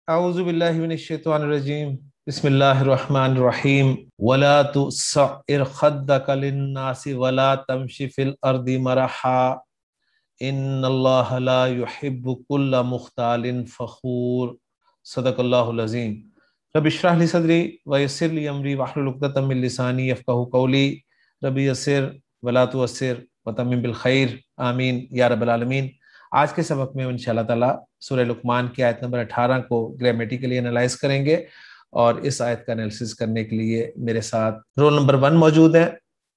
اعوذ باللہ من الشیطان الرجیم بسم اللہ الرحمن الرحیم ولا تسعر خدک للناس ولا تمشی فی الارض مرحا ان اللہ لا يحب كل مختال فخور صدق اللہ العظیم رب اشرح لی صدری ویسر لی امری واحلل عقدۃ من لسانی یفقہوا قولی رب یسر ولا تعسر وتمم بالخیر آمین یا رب العالمین۔ آج کے سبق میں انشاءاللہ تعالیٰ سورہ لقمان کی آیت نمبر 18 کو گرامیٹیکلی انالائز کریں گے، اور اس آیت کا انالیسس کرنے کے لیے میرے ساتھ رول نمبر 1 موجود ہے،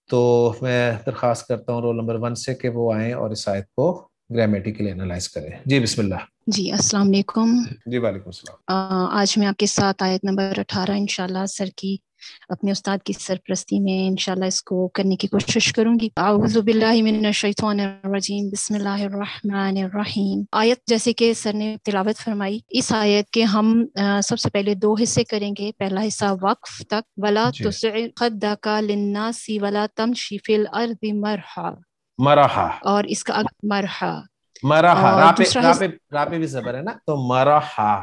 تو میں درخواست کرتا ہوں رول نمبر 1 سے کہ وہ آئیں اور اس آیت کو گرامیٹیکلی انالائز کریں۔ جی بسم اللہ۔ جی السلام علیکم۔ جی وعلیکم السلام۔ آج میں آپ کے ساتھ آیت نمبر 18 انشاءاللہ سر کی اپنے استاد کی سرپرستی میں انشاءاللہ اس کو کرنے کی کوشش کروں گی۔ اعوذ باللہ من الشیطان الرجیم بسم اللہ الرحمن الرحیم۔ آیت جیسے کہ سر نے تلاوت فرمائی، اس آیت کے ہم سب سے پہلے 2 حصے کریں گے۔ پہلا حصہ وقف تک، ولا تسعر خدک للناس ولا تمشی فی الارض مرحا، مرحا، اور اس کا مرحا مرحا اور راپے بھی زبر ہے نا، تو مرحا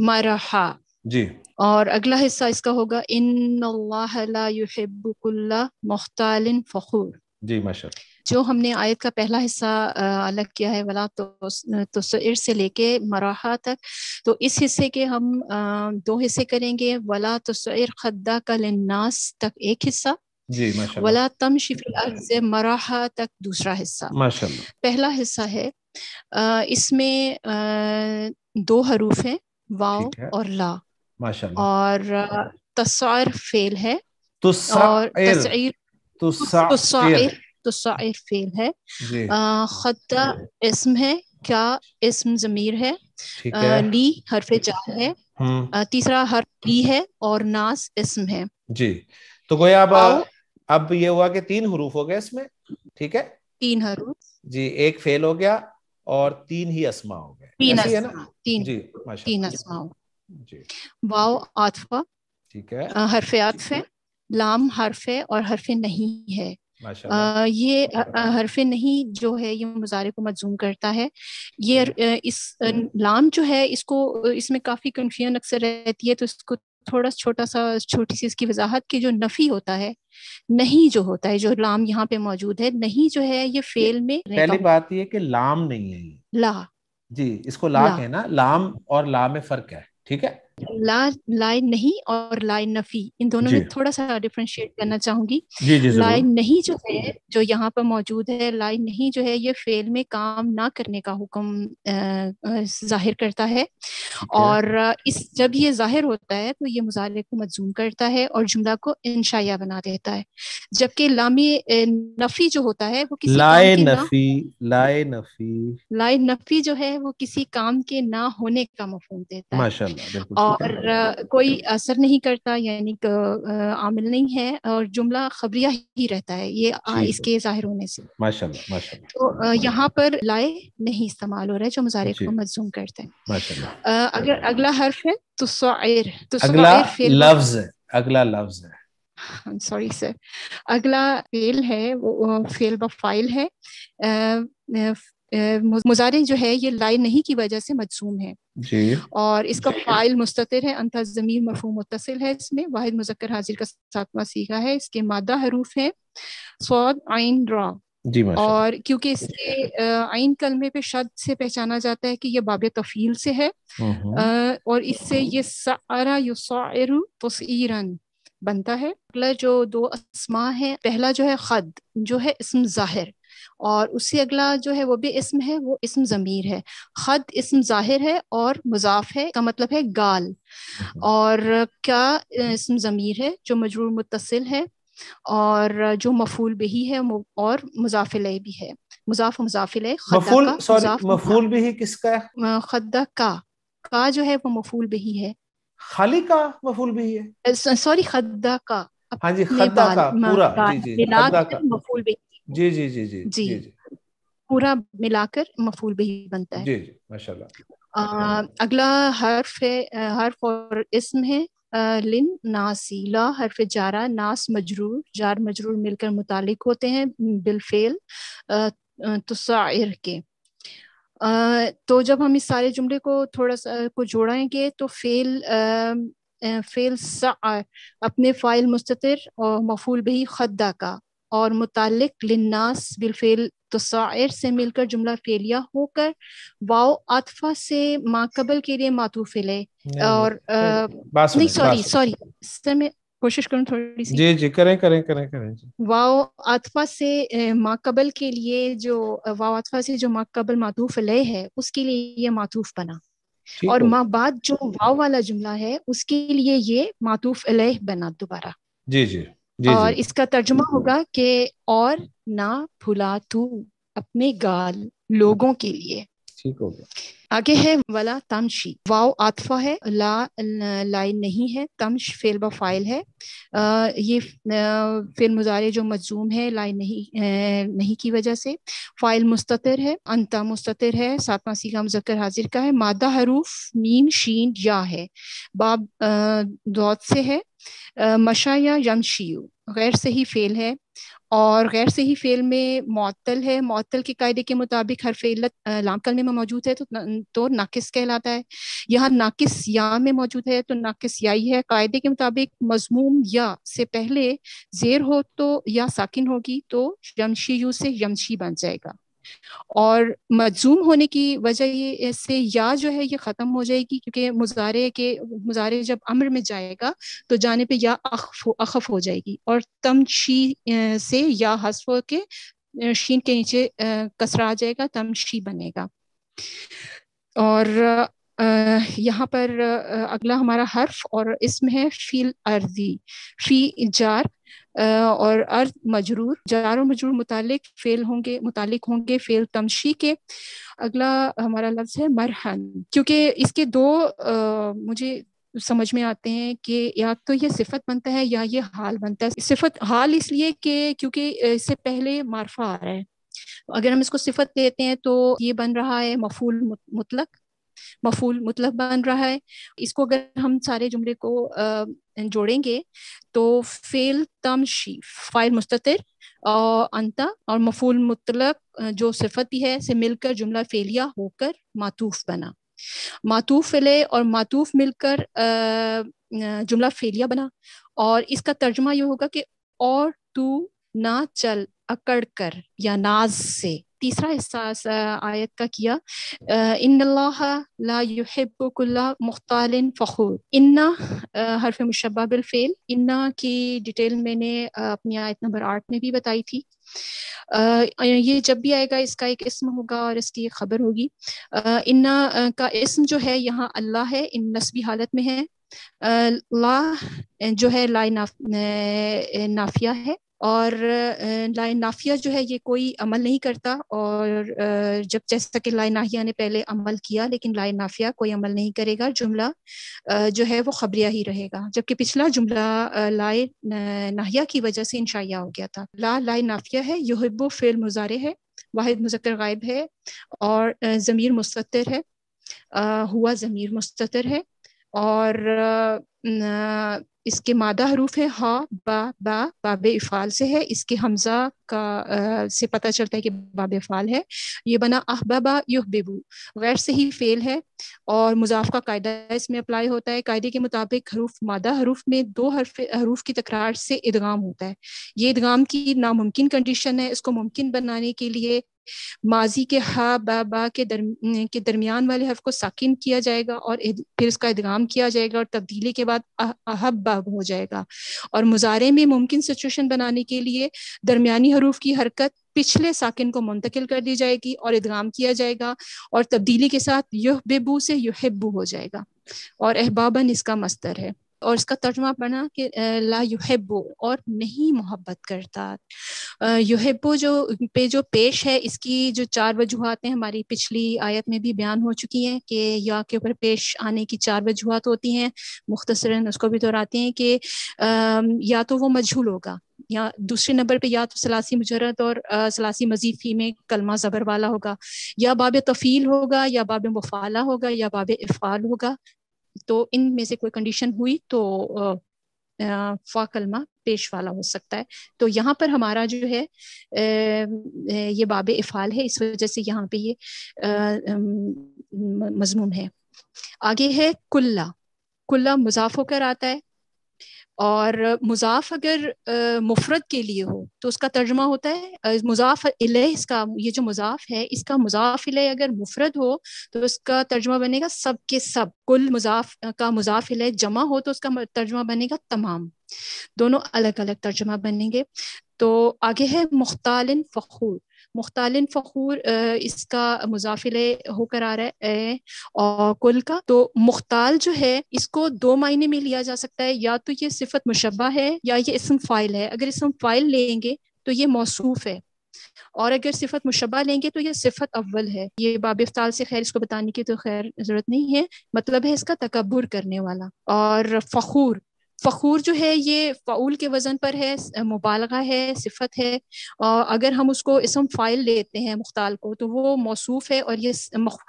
مرحا جی۔ اور اگلا حصہ اس کا ہوگا ان اللہ لا يحب كل مختال فخور۔ جی ماشاءاللہ۔ جو ہم نے آیت کا پہلا حصہ الگ کیا ہے ولا تسعر سے لے کے مراحا تک، تو اس حصے کے ہم 2 حصے کریں گے۔ ولا تسعر خدک للناس تک ایک حصہ، جی ماشاءاللہ۔ ولا تمشی فی الارض مراحا تک دوسرا حصہ۔ ماشاءاللہ۔ پہلا حصہ ہے اس میں 2 حروف ہیں، واو اور لا، ماشاءاللہ۔ اور تسعر فعل ہے، اور تسعر فعل ہے، خطہ اسم ہے، کیا اسم ضمیر ہے، لی حرف جار ہے، تیسرا حرف لی ہے، اور ناس اسم ہے۔ جی تو گویا اب یہ ہوا کہ 3 حروف ہو گئے اس میں، ٹھیک ہے، 3 حروف جی، ایک فعل ہو گیا اور 3 ہی اسماء ہو گئے، 3 ایسی ہے نا؟ اسماء، جی 3 ماشاءاللہ اسماء۔ جی۔ واو عاطفہ، ٹھیک ہے، حرف عطف ہے، لام حرف ہے اور حرف نہیں ہے۔ ماشاءاللہ۔ یہ حرف نہیں جو ہے یہ مضارع کو مجزوم کرتا ہے۔ یہ اس لام جو ہے اس میں کافی کنفیوژن اکثر رہتی ہے، تو اس کو چھوٹی سی اس کی وضاحت کی جو نفی ہوتا ہے، نہیں جو ہوتا ہے، جو لام یہاں پہ موجود ہے، نہیں جو ہے یہ فعل میں پہلی بات یہ کہ لام نہیں ہے، یہ لا، جی اس کو لا کہنا، لام اور لا میں فرق ہے، ٹھیک ہے، لائے نہیں اور لائے نفی، ان دونوں میں تھوڑا سا ڈفرینشیٹ کرنا چاہوں گی۔ جی جی لائے نہیں جو ہے جو یہاں پر موجود ہے، لائے نہیں جو ہے یہ فعل میں کام نہ کرنے کا حکم ظاہر کرتا ہے، اور جب یہ ظاہر ہوتا ہے تو یہ مضارع کو مجزوم کرتا ہے اور جملہ کو انشائیہ بنا دیتا ہے، جبکہ لامی نفی جو ہوتا ہے وہ کسی کام کے لائے نفی جو ہے وہ کسی کام کے نہ ہونے کا مفہوم دیتا ہے، ماشاءاللہ بالکل، اور کوئی اثر نہیں کرتا، یعنی کہ عامل نہیں ہے، اور جملہ خبریہ ہی رہتا ہے یہ اس کے ظاہر ہونے سے۔ ماشاءاللہ ماشاءاللہ۔ تو یہاں پر لائے نہیں استعمال ہو رہا ہے جو مضارع کو مجزوم کرتا ہے۔ ماشاءاللہ۔ اگر اگلا حرف ہے تسعر، اگلا لفظ ہے سوری سر، اگلا فعل ہے، وہ فعل بفاعل ہے، مضارع جو ہے یہ لائے نہیں کی وجہ سے مجزوم ہے، جی، اور اس کا فاعل مستتر ہے، انت ضمیر مفعول متصل ہے، اس میں واحد مذکر حاضر کا 7واں صیغہ ہے، اس کے مادہ حروف ہے صاد عین را، جی ماشاءاللہ، اور کیونکہ اس کے عین کلمے پہ شد سے پہچانا جاتا ہے کہ یہ باب تفعیل سے ہے، اور اس سے یہ سعر یسعر تسعیرا بنتا ہے۔ اگلا جو 2 اسماء ہیں، پہلا جو ہے خد جو ہے اسم ظاہر، اور اس سے اگلا جو ہے وہ بھی اسم ہے، وہ اسم ضمیر ہے۔ خد اسم ظاہر ہے اور مضاف ہے، کا مطلب ہے گال، اور کیا اسم ضمیر ہے جو مجرور متصل ہے، اور جو مفعول بہی ہے اور مضاف الیہ بھی ہے، مضاف مضاف الیہ۔ مفعول بہی کس کا ہے؟ خدہ کا جو ہے وہ مفعول بہی ہے، خالی کا مفعول بہی ہے، سوری خدہ کا، ہاں جی، خدہ کا پورا، جی جی، خدہ کا مفعول بہی، جی جی جی جی جی جی، پورا ملا کر مفعول بہی بنتا ہے۔ جی جی ماشاءاللہ۔ اگلا حرف ہے، حرف اور اسم ہے لن ناسی، لا حرف جارہ، ناس مجرور، جار مجرور مل کر متعلق ہوتے ہیں بالفعل تسعر کے۔ تو جب ہم اس سارے جملے کو تھوڑا سا کو جوڑیں گے تو فعل سعى اپنے فاعل مستتر اور مفعول بہی خدا کا اور متعلق للناس بالفعل تسعر سے مل کر جملہ فعلیہ ہو کر واو عطفہ سے ما قبل کے لیے معطوف الیہ اور نہیں سوری میں کوشش کروں تھوڑی سی. جی کریں جی. واو عطفہ سے ما قبل کے لیے جو واو عطفہ سے جو ما قبل معطوف علیہ ہے اس کے لیے یہ معطوف بنا, اور ما بعد جو واو والا جملہ ہے اس کے لیے یہ معطوف علیہ بنا دوبارہ. جی اور اس کا ترجمہ ہوگا کہ اور نہ بھلا تو اپنے گال لوگوں کے لیے. ٹھیک ہو گیا. آگے ہے ولا تمشی, واو عاطفہ ہے, لا لائن نہیں ہے, تمش فعل و فاعل ہے. یہ فعل مضارع جو مجزوم ہے لائن نہیں کی وجہ سے. فاعل مستتر ہے, انتا مستتر ہے, ساتواں صیغہ مذکر حاضر کا ہے. مادہ حروف میم شین یا ہے, باب ضاد سے ہے. مشا یا یمشیو غیر صحیح فعل ہے, اور غیر صحیح فعل میں معطل ہے. معطل کے قاعدے کے مطابق حرف علت لام کلمے میں موجود ہے تو ناقص کہلاتا ہے. یہاں ناقص یا میں موجود ہے تو ناقص یائی ہے. قاعدے کے مطابق مضموم یا سے پہلے زیر ہو تو یا ساکن ہوگی تو یمشی یو سے یمشی بن جائے گا, اور مجزوم ہونے کی وجہ یہ سے یا جو ہے یہ ختم ہو جائے گی, کیونکہ مضارع جب امر میں جائے گا تو جانے پہ یا اخف ہو جائے گی, اور تمشی سے یا حذف ہو کے شین کے نیچے کسرہ آ جائے گا, تمشی بنے گا. اور یہاں پر اگلا ہمارا حرف اور اسم ہے فی الارضی. فی جار اور ارض مجرور, جار و مجرور متعلق ہوں گے فعل تمشی کے. اگلا ہمارا لفظ ہے مرحن, کیونکہ اس کے دو مجھے سمجھ میں آتے ہیں کہ یا تو یہ صفت بنتا ہے یا یہ حال بنتا ہے. صفت حال اس لیے کہ کیونکہ اس سے پہلے معرفہ آ رہا ہے. اگر ہم اس کو صفت دیتے ہیں تو یہ بن رہا ہے مفعول مطلق بن رہا ہے. اس کو اگر ہم سارے جملے کو جوڑیں گے تو فعل تمشی فاعل مستتر انتا اور مفعول مطلق جو صفت بھی ہے سے مل کر جملہ فعلیہ ہو کر معطوف بنا. معطوف علیہ اور معطوف مل کر جملہ فعلیہ بنا, اور اس کا ترجمہ یہ ہوگا کہ اور تو نہ چل اکڑ کر یا ناز سے. تیسرا حصہ آیت کا کیا ان اللہ لا يحب كل مختال فخور. انا حرف مشبہ بالفعل, انا کی ڈیٹیل میں نے اپنی آیت نمبر 8 میں بھی بتائی تھی. یہ جب بھی آئے گا اس کا ایک اسم ہوگا اور اس کی ایک خبر ہوگی. انا کا اسم جو ہے یہاں اللہ ہے, ان نسبی حالت میں ہے. لا جو ہے لا نافیہ ہے, اور لا نافیہ جو ہے یہ کوئی عمل نہیں کرتا, اور جب جیسا کہ لا ناہیہ نے پہلے عمل کیا لیکن لا نافیہ کوئی عمل نہیں کرے گا, جملہ جو ہے وہ خبریہ ہی رہے گا, جبکہ پچھلا جملہ لا ناہیہ کی وجہ سے انشائیہ ہو گیا تھا. لا نافیہ ہے, یحب فعل مضارع ہے, واحد مذکر غائب ہے, اور ضمیر مستتر ہے, ہوا ضمیر مستتر ہے, اور اس کے مادہ حروف ہے ہا با باب افعال سے ہے. اس کے حمزہ کا سے پتہ چلتا ہے کہ باب افعال ہے. یہ بنا احبابا یحببو, غیر صحیح فعل ہے, اور مضاف کا قاعدہ اس میں اپلائی ہوتا ہے. قاعدے کے مطابق مادہ حروف میں دو حروف کی تکرار سے ادغام ہوتا ہے. یہ ادغام کی ناممکن کنڈیشن ہے. اس کو ممکن بنانے کے لیے ماضی کے ہا با کے درمیان والے حرف کو ساکن کیا جائے گا, اور پھر اس کا ادغام کیا جائے گا, اور تبدیلی کے بعد احبا ہو جائے گا. اور مضارع میں ممکن سچویشن بنانے کے لیے درمیانی حروف کی حرکت پچھلے ساکن کو منتقل کر دی جائے گی اور ادغام کیا جائے گا, اور تبدیلی کے ساتھ یحببو سے یحبو ہو جائے گا, اور احبابن اس کا مصدر ہے. اور اس کا ترجمہ بنا کہ لا یحبو اور نہیں محبت کرتا. یحبو جو پیش ہے اس کی جو 4 وجوہات ہیں ہماری پچھلی آیت میں بھی بیان ہو چکی ہیں کہ یا کے اوپر پیش آنے کی 4 وجوہات ہوتی ہیں. مختصراً اس کو بھی دہراتے ہیں کہ یا تو وہ مجہول ہوگا, یا دوسرے نمبر پہ یا تو ثلاثی مجرد اور ثلاثی مزید فی میں کلمہ زبر والا ہوگا, یا باب تفعیل ہوگا, یا باب مفعلہ ہوگا, یا باب افعال ہوگا. تو ان میں سے کوئی کنڈیشن ہوئی تو فا کلمہ پیش والا ہو سکتا ہے. تو یہاں پر ہمارا جو ہے یہ باب افعال ہے، اس وجہ سے یہاں پہ یہ مضموم ہے. آگے ہے کلّا. کلّا مضاف ہو کر آتا ہے، اور مضاف اگر مفرد کے لیے ہو تو اس کا ترجمہ ہوتا ہے مضاف الیہ. اس کا یہ جو مضاف ہے اس کا مضاف الیہ اگر مفرد ہو تو اس کا ترجمہ بنے گا سب کے سب. کل مضاف کا مضاف الیہ جمع ہو تو اس کا ترجمہ بنے گا تمام. دونوں الگ الگ ترجمہ بنیں گے. تو آگے ہے مختال فخور. مختال فخور اس کا مضاف الیہ ہو کر آ رہا ہے اور کل کا. تو مختال جو ہے اس کو دو معنی میں لیا جا سکتا ہے، یا تو یہ صفت مشبہ ہے یا یہ اسم فاعل ہے. اگر اسم فاعل لیں گے تو یہ موصوف ہے، اور اگر صفت مشبہ لیں گے تو یہ صفت اول ہے. یہ باب افعال سے خیر اس کو بتانے کی تو خیر ضرورت نہیں ہے، مطلب ہے اس کا تکبر کرنے والا. اور فخور، فخور جو ہے یہ فعول کے وزن پر ہے، مبالغہ ہے، صفت ہے. اور اگر ہم اس کو اسم فاعل لیتے ہیں مختال کو تو وہ موصوف ہے اور یہ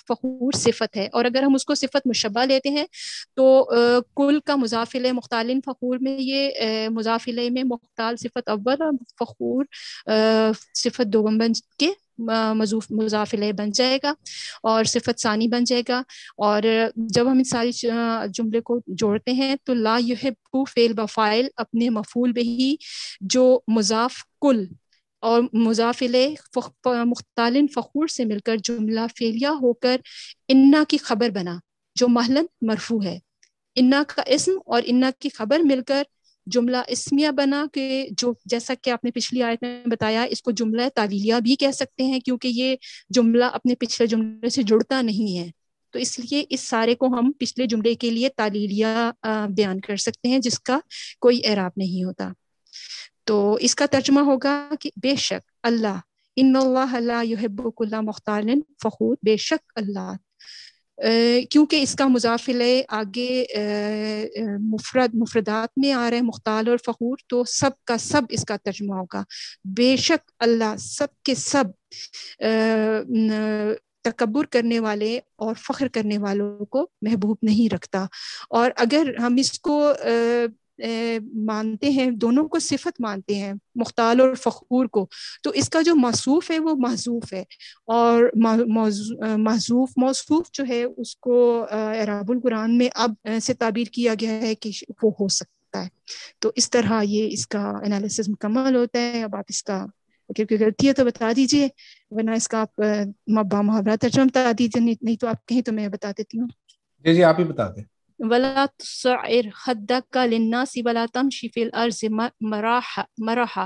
فخور صفت ہے. اور اگر ہم اس کو صفت مشبہ لیتے ہیں تو کل کا مضاف الیہ مختال فخور میں یہ مضاف الیہ میں مختال صفت اول اور فخور صفت دوم بن کے مضاف الیہ بن جائے گا اور صفت ثانی بن جائے گا. اور جب ہم ان ساری جملے کو جوڑتے ہیں تو لا یحب فعل بفاعل اپنے مفعول بہی جو مضاف کل اور مضاف الیہ مختال فخور سے مل کر جملہ فعلیہ ہو کر انا کی خبر بنا جو محلاً مرفوع ہے. انا کا اسم اور انا کی خبر مل کر جملہ اسمیہ بنا کہ جو جیسا کہ آپ نے پچھلی آیت میں بتایا اس کو جملہ تعلیلیہ بھی کہہ سکتے ہیں کیونکہ یہ جملہ اپنے پچھلے جملے سے جڑتا نہیں ہے. تو اس لیے اس سارے کو ہم پچھلے جملے کے لیے تعلیلیہ بیان کر سکتے ہیں جس کا کوئی اعراب نہیں ہوتا. تو اس کا ترجمہ ہوگا کہ بے شک اللہ، ان اللہ لا یحب کل مختال فخور، بے شک اللہ. کیونکہ اس کا مضاف الیہ آگے مفردات میں آ رہا ہے مختال اور فخور، تو سب کا سب اس کا ترجمہ ہوگا بے شک اللہ سب کے سب تکبر کرنے والے اور فخر کرنے والوں کو محبوب نہیں رکھتا. اور اگر ہم اس کو مانتے ہیں، دونوں کو صفت مانتے ہیں مختال اور فخور کو، تو اس کا جو موصوف ہے وہ محذوف ہے، اور محذوف موصوف جو ہے اس کو اعراب القرآن میں اب سے تعبیر کیا گیا ہے کہ وہ ہو سکتا ہے. تو اس طرح یہ اس کا انالیسس مکمل ہوتا ہے. اب آپ اس کا اگر کوئی غلطی ہے تو بتا دیجئے، ورنہ اس کا آپ محاورہ ترجمہ بتا دیجئے، نہیں تو آپ کہیں تو میں بتا دیتی ہوں. جی آپ ہی بتا دیں. ولا تصعر خدك للناس ولا تمشي في الارض مرحا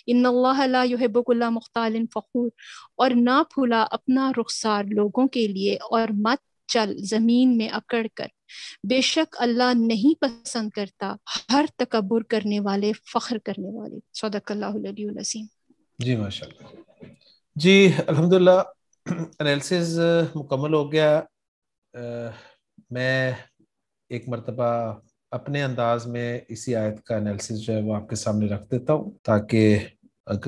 ان اللہ لا يحب كل مختال فخور. اور نہ پھولا اپنا رخسار لوگوں کے لیے اور مت چل زمین میں اکڑ کر، بے شک اللہ نہیں پسند کرتا ہر تکبر کرنے والے، فخر کرنے والے. صدق اللہ العلی العظیم. جی ماشاء اللہ. جی الحمدللہ انالیسز مکمل ہو گیا. میں ایک مرتبہ اپنے انداز میں اسی آیت کا انالیسز جو ہے وہ آپ کے سامنے رکھ دیتا ہوں تاکہ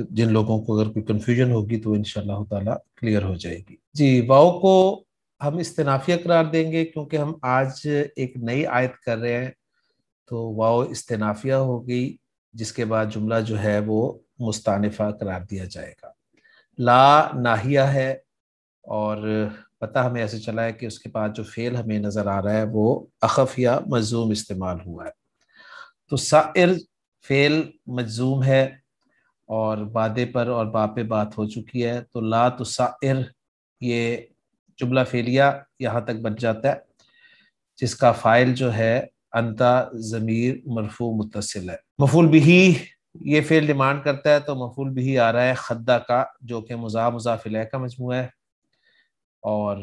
جن لوگوں کو اگر کوئی کنفیوژن ہوگی تو انشاءاللہ تعالی کلیئر ہو جائے گی. جی واو کو ہم استنافیہ قرار دیں گے کیونکہ ہم آج ایک نئی آیت کر رہے ہیں، تو واو استنافیہ ہو گئی جس کے بعد جملہ جو ہے وہ مستانفہ قرار دیا جائے گا. لا ناہیہ ہے اور پتہ ہمیں ایسے چلا ہے کہ اس کے بعد جو فعل ہمیں نظر آ رہا ہے وہ اخف یا مجزوم استعمال ہوا ہے. تو سائر فعل مجزوم ہے اور بادے پر اور با پہ بات ہو چکی ہے، تو لا تسائر یہ جملہ فعلیہ یہاں تک بن جاتا ہے جس کا فاعل جو ہے انتا ضمیر مرفوع متصل ہے. مفعول بہ یہ فعل ڈیمانڈ کرتا ہے تو مفعول بہ آ رہا ہے خدہ کا جو کہ مضاف الیہ کا مجموعہ ہے، اور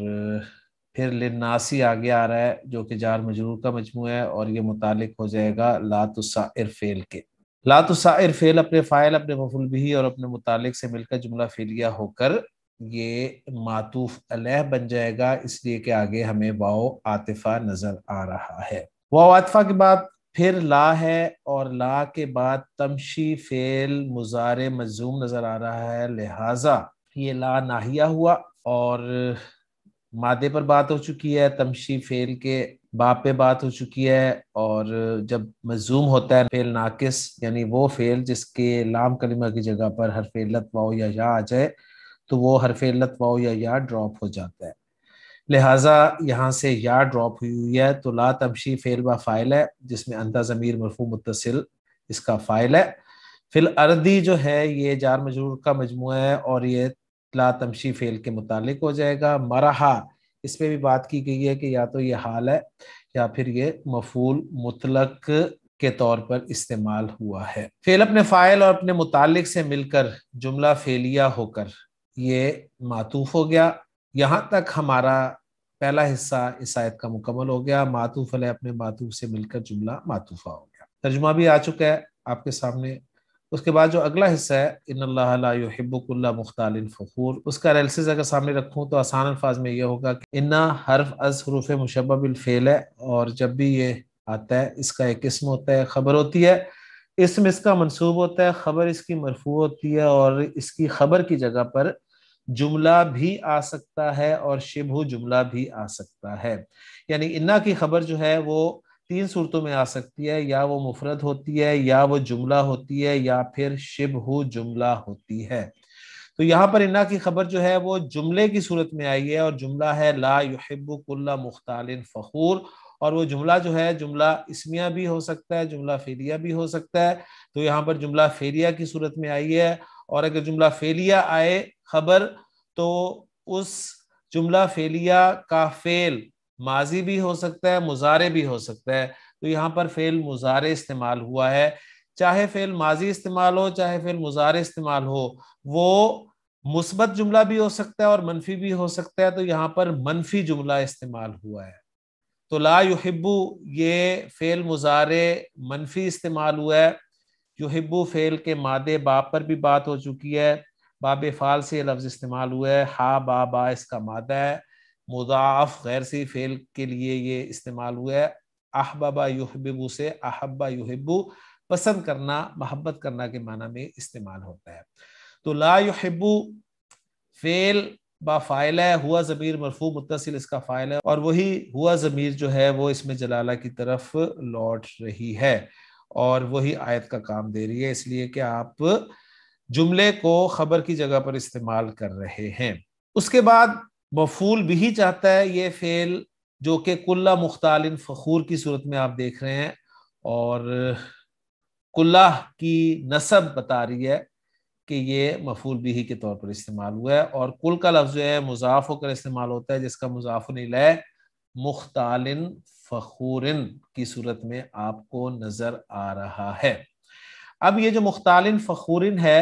پھر للناسی آگے آ رہا ہے جو کہ جار مجرور کا مجموعہ ہے، اور یہ متعلق ہو جائے گا لا تسائر فعل کے. لا تسائر فعل اپنے فاعل، اپنے مفعول بہ اور اپنے متعلق سے مل کر جملہ فعلیہ ہو کر یہ معطوف علیہ بن جائے گا، اس لیے کہ آگے ہمیں واو عاطفہ نظر آ رہا ہے. واو عاطفہ کے بعد پھر لا ہے اور لا کے بعد تمشی فعل مضارع مجزوم نظر آ رہا ہے، لہٰذا یہ لا ناہیہ ہوا. اور مادے پر بات ہو چکی ہے، تمشی فعل کے باب پہ بات ہو چکی ہے، اور جب مجزوم ہوتا ہے فعل ناقص یعنی وہ فعل جس کے لام کلمہ کی جگہ پر حرف علت واو یا یا آ جائے تو وہ حرف علت واو یا یا ڈراپ ہو جاتا ہے، لہٰذا یہاں سے یا ڈراپ ہوئی ہے تو لا تمشی فعل با فاعل ہے جس میں انت ضمیر مرفوع متصل اس کا فاعل ہے، فی الارضی جو ہے یہ جار مجرور کا مجموعہ ہے اور یہ لا تمشی فعل کے متعلق ہو جائے گا۔ مرحا اس پہ بھی بات کی گئی ہے کہ یا تو یہ حال ہے یا پھر یہ مفعول مطلق کے طور پر استعمال ہوا ہے۔ فعل اپنے فاعل اور اپنے متعلق سے مل کر جملہ فعلیہ ہو کر یہ معطوف ہو گیا۔ یہاں تک ہمارا پہلا حصہ اس آیت کا مکمل ہو گیا، معطوف علیہ اپنے معطوف سے مل کر جملہ معطوفہ ہو گیا، ترجمہ بھی آ چکا ہے آپ کے سامنے۔ اس کے بعد جو اگلا حصہ ہے ان اللہ لا یحب کل مختال فخور، اس کا انالیسس اگر سامنے رکھوں تو آسان الفاظ میں یہ ہوگا کہ انا حرف از حروف مشبہ بالفعل ہے، اور جب بھی یہ آتا ہے اس کا ایک اسم ہوتا ہے، خبر ہوتی ہے، اسم اس کا منصوب ہوتا ہے، خبر اس کی مرفوع ہوتی ہے، اور اس کی خبر کی جگہ پر جملہ بھی آ سکتا ہے اور شبہ جملہ بھی آ سکتا ہے، یعنی انا کی خبر جو ہے وہ تین صورتوں میں آ سکتی ہے، یا وہ مفرد ہوتی ہے، یا وہ جملہ ہوتی ہے، یا پھر شبہ جملہ ہوتی ہے۔ تو یہاں پر انا کی خبر جو ہے وہ جملے کی صورت میں آئی ہے، اور جملہ ہے لا یحب کل مختال فخور، اور وہ جملہ جو ہے جملہ اسمیہ بھی ہو سکتا ہے، جملہ فعلیہ بھی ہو سکتا ہے، تو یہاں پر جملہ فعلیہ کی صورت میں آئی ہے، اور اگر جملہ فعلیہ آئے خبر تو اس جملہ فعلیہ کا فعل ماضی بھی ہو سکتا ہے، مضارع بھی ہو سکتا ہے، تو یہاں پر فعل مضارع استعمال ہوا ہے، چاہے فعل ماضی استعمال ہو چاہے فعل مضارع استعمال ہو، وہ مثبت جملہ بھی ہو سکتا ہے اور منفی بھی ہو سکتا ہے، تو یہاں پر منفی جملہ استعمال ہوا ہے۔ تو لا یحبو یہ فعل مضارع منفی استعمال ہوا ہے، یحبو فعل کے مادے باب پر بھی بات ہو چکی ہے، باب فعال سے یہ لفظ استعمال ہوا ہے، ہا با با اس کا مادہ ہے، مضاعف غیر سی فعل کے لیے یہ استعمال ہوا ہے، احببا یحببو سے احبا یحبو پسند کرنا محبت کرنا کے معنی میں استعمال ہوتا ہے۔ تو لا یحبو فعل با فاعل ہے، ہوا ضمیر مرفوع متصل اس کا فاعل ہے، اور وہی ہوا ضمیر جو ہے وہ اس میں جلالہ کی طرف لوٹ رہی ہے اور وہی آیت کا کام دے رہی ہے، اس لیے کہ آپ جملے کو خبر کی جگہ پر استعمال کر رہے ہیں۔ اس کے بعد مفعول بھی چاہتا ہے یہ فعل جو کہ کلہ مختال فخور کی صورت میں آپ دیکھ رہے ہیں، اور کلہ کی نسب بتا رہی ہے کہ یہ مفعول بھی کے طور پر استعمال ہوا ہے، اور کل کا لفظ جو ہے مضاف ہو کر استعمال ہوتا ہے جس کا مضاف الیہ مختال فخور کی صورت میں آپ کو نظر آ رہا ہے۔ اب یہ جو مختال فخور ہے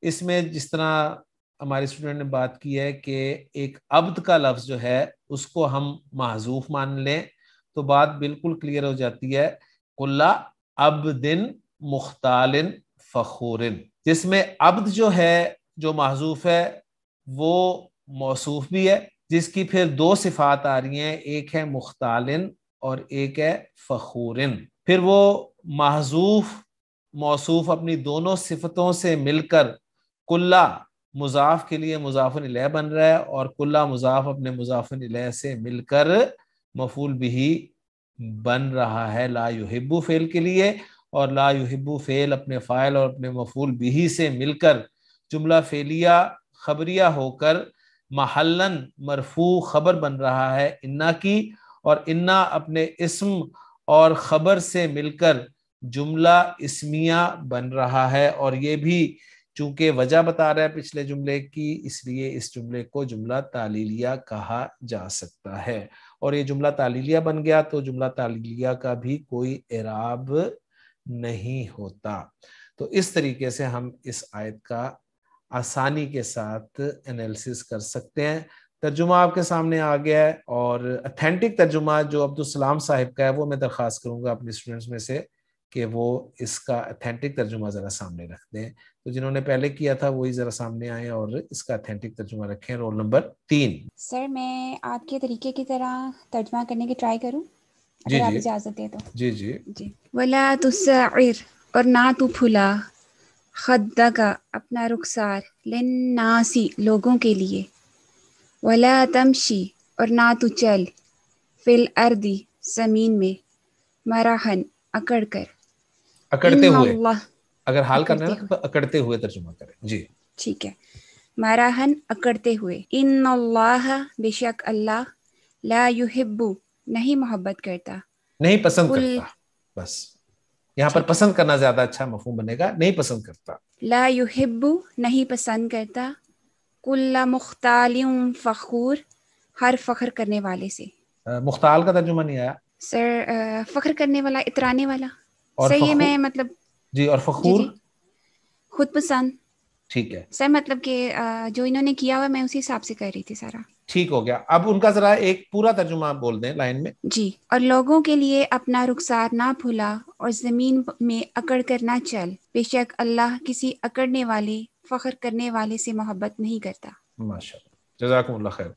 اس میں جس طرح ہمارے اسٹوڈنٹ نے بات کی ہے کہ ایک عبد کا لفظ جو ہے اس کو ہم محذوف مان لیں تو بات بالکل کلیئر ہو جاتی ہے، کلّ عبد مختال فخور، جس میں عبد جو ہے جو محذوف ہے وہ موصوف بھی ہے، جس کی پھر دو صفات آ رہی ہیں، ایک ہے مختال اور ایک ہے فخور، پھر وہ محذوف موصوف اپنی دونوں صفتوں سے مل کر کلّ مضاف کے لیے مضاف الیہ بن رہا ہے، اور کلّ مضاف اپنے مضاف الیہ سے مل کر مفعول بھی بن رہا ہے لا یحب فعل کے لیے، اور لا یحب فعل اپنے فاعل اور اپنے مفعول بھی سے مل کر جملہ فعلیہ خبریہ ہو کر محلاً مرفوع خبر بن رہا ہے انا کی، اور انا اپنے اسم اور خبر سے مل کر جملہ اسمیہ بن رہا ہے، اور یہ بھی چونکہ وجہ بتا رہا ہے پچھلے جملے کی اس لیے اس جملے کو جملہ تعلیلیہ کہا جا سکتا ہے، اور یہ جملہ تعلیلیہ بن گیا تو جملہ تعلیلیہ کا بھی کوئی اعراب نہیں ہوتا۔ تو اس طریقے سے ہم اس آیت کا آسانی کے ساتھ انالیسس کر سکتے ہیں۔ ترجمہ آپ کے سامنے آ گیا ہے، اور اتھینٹک ترجمہ جو عبدالسلام صاحب کا ہے وہ میں درخواست کروں گا اپنے اسٹوڈنٹس میں سے کہ وہ اس کا اتھینٹک ترجمہ ذرا سامنے رکھ دیں، تو جنہوں نے پہلے کیا تھا وہی ذرا سامنے آئیں اور اس کا اتھینٹک ترجمہ رکھیں۔ Roll number 3۔ سر میں آپ کے طریقے کی طرح ترجمہ کرنے کی ٹرائی کروں جی اگر آپ جی اجازت دیں تو؟ جی جی جی۔ ولا تسعر اور نہ تو پھلا خدک اپنا رخسار للناسی لوگوں کے لیے، ولا تمشی اور نہ تو چل فی الارض زمین میں مراحن اکڑ کر. اکڑتے ان ہوئے، اللہ اگر حال کرنا ہے اکڑتے نا تو اکڑتے ہوئے ترجمہ کریں. جی ٹھیک ہے. مراحن اکڑتے ہوئے. ان اللہ بے شک اللہ لا یحب نہیں محبت کرتا. نہیں پسند کل کرتا، بس یہاں پر ٹھیک ہے. پسند کرنا زیادہ اچھا مفہوم بنے گا، نہیں پسند کرتا. لا یحب نہیں پسند کرتا. کل مختال فخور ہر فخر کرنے والے سے. مختال کا ترجمہ نہیں آیا. سر فخر کرنے والا، اترانے والا. اور سر یہ فخور، میں مطلب جی اور جی فخور جی خود پسند. ٹھیک ہے، سر مطلب کہ جو انہوں نے کیا ہوا میں اسی حساب سے کر رہی تھی سارا. ٹھیک ہو گیا. اب ان کا ذرا ایک پورا ترجمہ بول دیں لائن میں. جی. اور لوگوں کے لیے اپنا رخسار نہ بھولا اور زمین میں اکڑ کر نہ چل. بے شک اللہ کسی اکڑنے والے، فخر کرنے والے سے محبت نہیں کرتا. ماشاء اللہ، جزاکم اللہ خیر.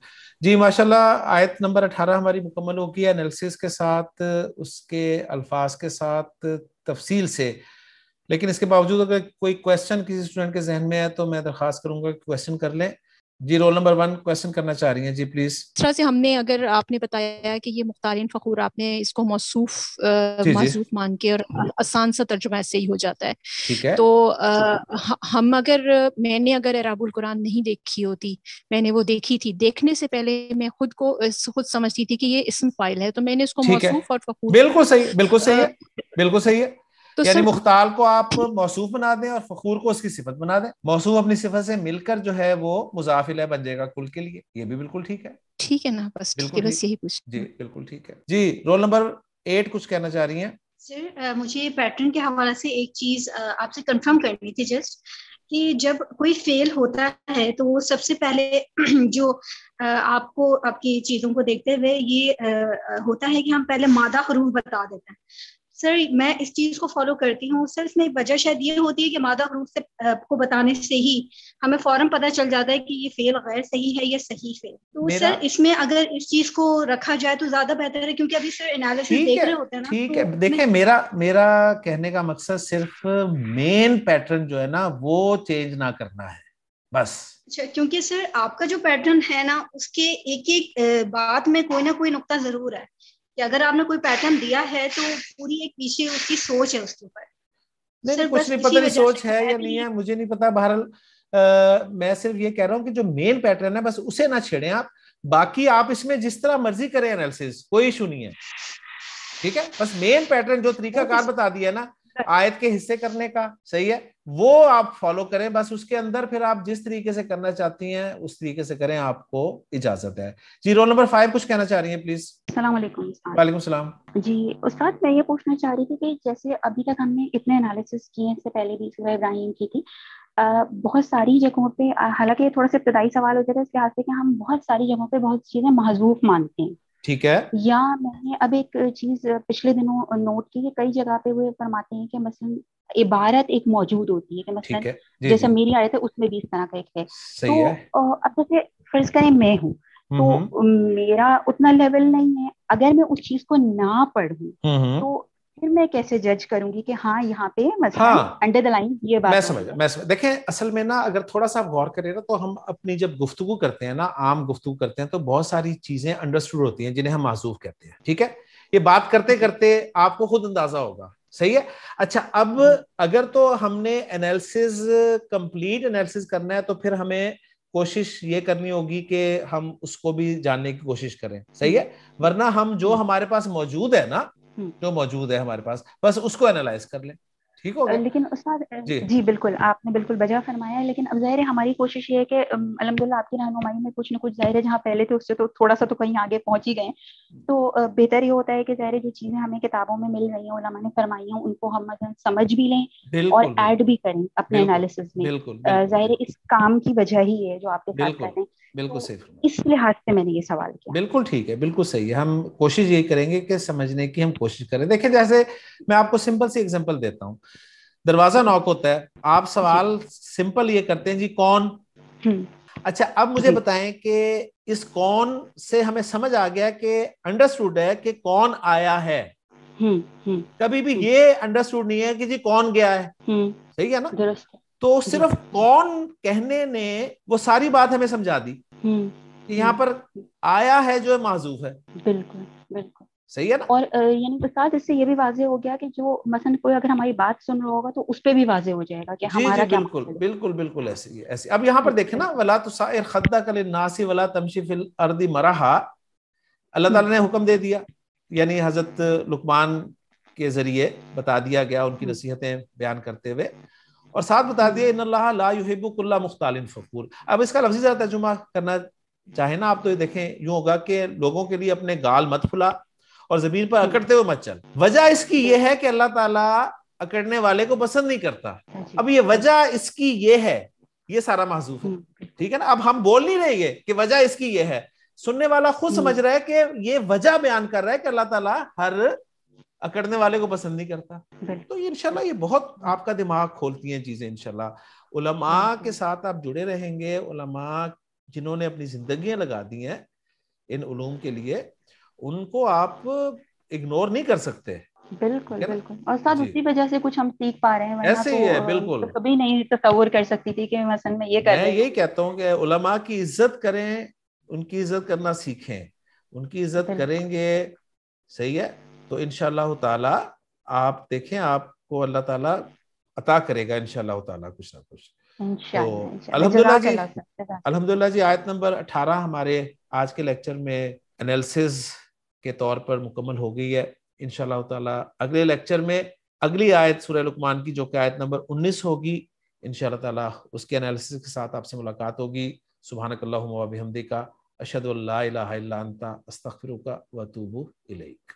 جی ماشاء اللہ، آیت نمبر 18 ہماری مکمل ہو گئی ہے انالیسس کے ساتھ، اس کے الفاظ کے ساتھ تفصیل سے. لیکن اس کے باوجود اگر کوئی کویسچن کسی اسٹوڈنٹ کے ذہن میں ہے تو میں درخواست کروں گا کہ کویسچن کر لیں. جی رول نمبر 1 کویسچن کرنا چاہ رہی ہیں، جی پلیز. اس طرح سے ہم نے، اگر آپ نے بتایا کہ یہ مختارین فخور، آپ نے اس کو موصوف جی جی معذوف مان کے، اور آسان سا ترجمہ ایسے ہی ہو جاتا ہے. ٹھیک ہے. تو ہم میں نے اگر اعراب القرآن نہیں دیکھی ہوتی، میں نے وہ دیکھی تھی، دیکھنے سے پہلے میں خود سمجھتی تھی کہ یہ اسم فاعل ہے، تو میں نے اس کو ٹھیک ہے، موصوف اور فخور. بالکل صحیح، بالکل صحیح ہے، بالکل صحیح ہے. تو یعنی سر مختال کو آپ موصوف بنا دیں اور فخور کو اس کی صفت بنا دیں. موصوف اپنی صفت سے مل کر جو ہے وہ مضاف الیہ بن جائے گا کل کے لیے. یہ بھی بالکل ٹھیک ہے. ٹھیک ہے نا، بس ٹھیک بالکل ہے، بس ٹھیک، یہی پوچھ. جی بالکل ٹھیک ہے. جی رول نمبر 8 کچھ کہنا چاہ رہی ہیں. سر مجھے پیٹرن کے حوالے سے ایک چیز آپ سے کنفرم کرنی تھی، جسٹ کہ جب کوئی فیل ہوتا ہے تو وہ سب سے پہلے جو آپ کو آپ کی چیزوں کو دیکھتے ہوئے یہ ہوتا ہے کہ ہم پہلے مادہ حروف بتا دیتے ہیں. سر میں اس چیز کو فالو کرتی ہوں. سر اس میں وجہ شاید یہ ہوتی ہے کہ مادہ حروف سے کو بتانے سے ہی ہمیں فوراً پتہ چل جاتا ہے کہ یہ فعل غیر صحیح ہے یا صحیح فعل. تو سر اس میں اگر اس چیز کو رکھا جائے تو زیادہ بہتر ہے، کیونکہ ابھی سر انالیسس دیکھ رہے ہوتے ہیں نا. ٹھیک ہے، دیکھیں میرا کہنے کا مقصد صرف مین پیٹرن جو ہے نا وہ چینج نہ کرنا ہے بس. اچھا، کیونکہ سر آپ کا جو پیٹرن ہے نا اس کے ایک ایک بات میں کوئی نہ کوئی نقطہ ضرور ہے کہ اگر آپ نے کوئی پیٹرن دیا ہے تو پوری ایک پیچھے اس کی سوچ ہے اس کے اوپر. نہیں کچھ نہیں پتہ، نہیں سوچ ہے یا نہیں ہے مجھے نہیں پتا. بہرحال میں صرف یہ کہہ رہا ہوں کہ جو مین پیٹرن ہے بس اسے نہ چھیڑیں آپ. باقی آپ اس میں جس طرح مرضی کریں انالیسس، کوئی ایشو نہیں ہے. ٹھیک ہے، بس مین پیٹرن جو طریقہ کار بتا دیا نا آیت کے حصے کرنے کا، صحیح ہے، وہ آپ فالو کریں. بس اس کے اندر پھر آپ جس طریقے سے کرنا چاہتی ہیں اس طریقے سے کریں، آپ کو اجازت ہے. جی رول نمبر 5 کچھ کہنا چاہ رہی ہیں پلیز. السلام علیکم. وعلیکم السلام. جی استاد، میں یہ پوچھنا چاہ رہی تھی کہ جیسے ابھی تک ہم نے اتنے انالیسس کیے، اس سے پہلے بھی سورہ ابراہیم کی تھی، بہت ساری جگہوں پہ، حالانکہ یہ تھوڑا سا ابتدائی سوال ہو جاتا ہے اس لحاظ سے کہ ہم بہت ساری جگہوں پہ بہت چیزیں محذوف مانتے ہیں. ٹھیک ہے. یا میں نے اب ایک چیز پچھلے دنوں نوٹ کی کہ کئی جگہ پہ وہ فرماتے ہیں کہ مثلا عبارت ایک موجود ہوتی ہے کہ مثلا جیسے میری آیت ہے اس میں بھی اس طرح کا ایک ہے. تو اب جیسے فرض کریں میں ہوں تو میرا اتنا لیول نہیں ہے، اگر میں اس چیز کو نہ پڑھوں تو پھر میں کیسے جج کروں گی کہ ہاں یہاں پہ مثلا انڈر دا لائن یہ بات. میں سمجھ. دیکھیں اصل میں نا اگر تھوڑا سا غور کریں نا تو ہم اپنی جب گفتگو کرتے ہیں نا، عام گفتگو کرتے ہیں، تو بہت ساری چیزیں انڈرسٹوڈ ہوتی ہیں جنہیں ہم معذوف کہتے ہیں. ٹھیک ہے، یہ بات کرتے کرتے آپ کو خود اندازہ ہوگا. صحیح ہے. اچھا، اب اگر تو ہم نے انالیسز کمپلیٹ انالیسز کرنا ہے تو پھر ہمیں کوشش یہ کرنی ہوگی کہ ہم اس کو بھی جاننے کی کوشش کریں. صحیح ہے. ورنہ ہم جو ہمارے پاس موجود ہے نا، جو موجود ہے ہمارے پاس، بس اس کو انالائز کر لیں. ٹھیک ہو گیا. لیکن استاد جی بالکل آپ نے بالکل بجا فرمایا ہے، لیکن اب ظاہر ہے ہماری کوشش یہ ہے کہ الحمدللہ آپ کی رہنمائی میں کچھ نہ کچھ، ظاہر ہے جہاں پہلے تھے اس سے تو تھوڑا سا تو کہیں آگے پہنچ ہی گئے، تو بہتر یہ ہوتا ہے کہ ظاہر جو چیزیں ہمیں کتابوں میں مل رہی ہیں، علماء نے فرمائی ہیں، ان کو ہم مثلا سمجھ بھی لیں اور ایڈ بھی کریں اپنے انالیسس میں. ظاہر اس کام کی وجہ ہی ہے جو آپ کے ساتھ کر رہے ہیں. بالکل صحیح. اس لحاظ سے میں نے یہ سوال کیا. بالکل ٹھیک ہے، بالکل صحیح ہے. ہم کوشش یہی کریں گے کہ سمجھنے کی ہم کوشش کریں. دیکھیں جیسے میں آپ کو سمپل سی ایگزامپل دیتا ہوں. دروازہ ناک ہوتا ہے، آپ سوال سمپل یہ کرتے ہیں جی کون. اچھا اب مجھے بتائیں کہ اس کون سے ہمیں سمجھ آ گیا کہ انڈرسٹوڈ ہے کہ کون آیا ہے. کبھی بھی یہ انڈرسٹوڈ نہیں ہے کہ جی کون گیا ہے. صحیح ہے نا. تو صرف کون کہنے نے وہ ساری بات ہمیں سمجھا دی. کہ یہاں پر آیا ہے جو محذوف ہے. بالکل بالکل صحیح ہے نا. اور یعنی استاد اس سے یہ بھی واضح ہو گیا کہ جو مثلا کوئی اگر ہماری بات سن رہا ہوگا تو اس پہ بھی واضح ہو جائے گا کہ ہمارا کیا بالکل بالکل بالکل ایسے ہی ایسے. اب یہاں پر دیکھیں نا ولا تصعر خدک للناس ولا تمشی فی الارض مرحا, اللہ تعالیٰ نے حکم دے دیا, یعنی حضرت لقمان کے ذریعے بتا دیا گیا ان کی نصیحتیں بیان کرتے ہوئے, اور ساتھ بتا دیا ان اللہ لا یحب کل مختال فخور. اب اس کا لفظی ذرا ترجمہ کرنا چاہیں نا آپ تو یہ دیکھیں یوں ہوگا کہ لوگوں کے لیے اپنے گال مت پھلا اور زمین پر اکڑتے ہوئے مت چل. وجہ اس کی یہ ہے کہ اللہ تعالیٰ اکڑنے والے کو پسند نہیں کرتا. اب یہ وجہ اس کی یہ ہے, یہ سارا محذوف ہے, ٹھیک ہے نا. اب ہم بول نہیں رہے گے کہ وجہ اس کی یہ ہے, سننے والا خود سمجھ رہا ہے کہ یہ وجہ بیان کر رہا ہے کہ اللہ تعالیٰ ہر اکڑنے والے کو پسند نہیں کرتا. تو انشاءاللہ یہ بہت آپ کا دماغ کھولتی ہیں چیزیں. انشاءاللہ علماء کے ساتھ آپ جڑے رہیں گے, علماء جنہوں نے اپنی زندگیاں لگا دی ہیں ان علوم کے لیے, ان کو آپ اگنور نہیں کر سکتے. بالکل بالکل. اور ساتھ اسی وجہ سے کچھ ہم سیکھ پا رہے ہیں, ایسے ہی ہے. بالکل کبھی نہیں تصور کر سکتی تھی کہ مثلا میں یہ کر رہی ہوں. میں یہی کہتا ہوں کہ علماء کی عزت کریں, ان کی عزت کرنا سیکھیں. ان کی عزت کریں گے, صحیح ہے, تو انشاءاللہ تعالی آپ دیکھیں آپ کو اللہ تعالیٰ عطا کرے گا انشاءاللہ تعالیٰ کچھ نہ کچھ. تو الحمدللہ جی آیت نمبر 18 ہمارے آج کے لیکچر میں انالیسز کے طور پر مکمل ہو گئی ہے. انشاءاللہ تعالیٰ اگلے لیکچر میں اگلی آیت سورہ لقمان کی جو کہ آیت نمبر 19 ہوگی, انشاءاللہ تعالیٰ اس کے انالیسز کے ساتھ آپ سے ملاقات ہوگی. سبحانک اللہم و بحمدک اشہد ان لا الہ الا انت استغفرک و اتوب الیک.